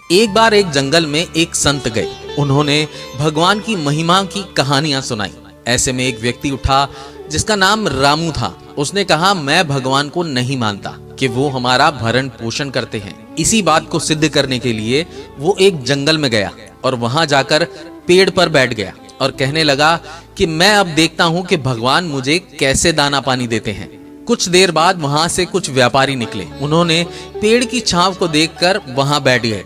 एक बार एक जंगल में एक संत गए। उन्होंने भगवान की महिमा की कहानियां सुनाई। ऐसे में एक व्यक्ति उठा जिसका नाम रामू था। उसने कहा, मैं भगवान को नहीं मानता कि वो हमारा भरण पोषण करते हैं। इसी बात को सिद्ध करने के लिए वो एक जंगल में गया और वहां जाकर पेड़ पर बैठ गया और कहने लगा कि मैं अब देखता हूं कि भगवान मुझे कैसे दाना पानी देते हैं। कुछ देर बाद वहां से कुछ व्यापारी निकले। उन्होंने पेड़ की छांव को देखकर वहां बैठ गए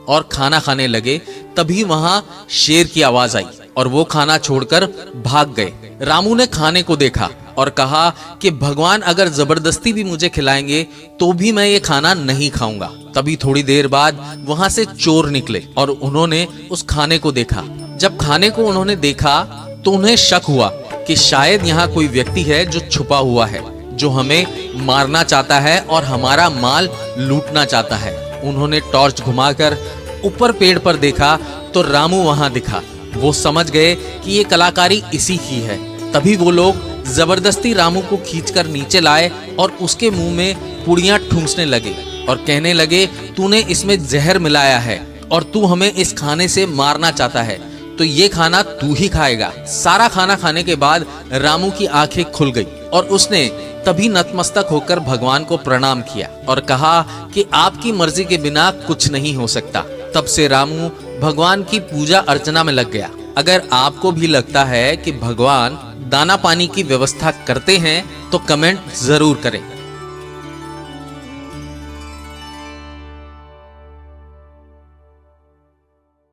और खाना खाने लगे। तभी वहां शेर की आवाज आई और वो खाना छोड़कर भाग गए। रामू ने खाने को देखा और कहा कि भगवान अगर जबरदस्ती भी मुझे खिलाएंगे तो भी मैं ये खाना नहीं खाऊंगा। तभी थोड़ी देर बाद वहां से चोर निकले और उन्होंने उस खाने को देखा। जब खाने को उन्होंने देखा तो उन्हें शक हुआ कि शायद यहाँ कोई व्यक्ति है जो छुपा हुआ है, जो हमें मारना चाहता है और हमारा माल लूटना चाहता है। उन्होंने टॉर्च घुमाकर ऊपर पेड़ पर देखा तो रामू वहां दिखा। वो समझ गए कि ये कलाकारी इसी की है। तभी वो लोग जबरदस्ती रामू को खींचकर नीचे लाए और उसके मुंह में पुड़ियां ठूंसने लगे और कहने लगे, तूने इसमें जहर मिलाया है और तू हमें इस खाने से मारना चाहता है, तो ये खाना तू ही खाएगा। सारा खाना खाने के बाद रामू की आंखें खुल गई और उसने तभी नतमस्तक होकर भगवान को प्रणाम किया और कहा कि आपकी मर्जी के बिना कुछ नहीं हो सकता। तब से रामू भगवान की पूजा अर्चना में लग गया। अगर आपको भी लगता है कि भगवान दाना पानी की व्यवस्था करते हैं तो कमेंट जरूर करें।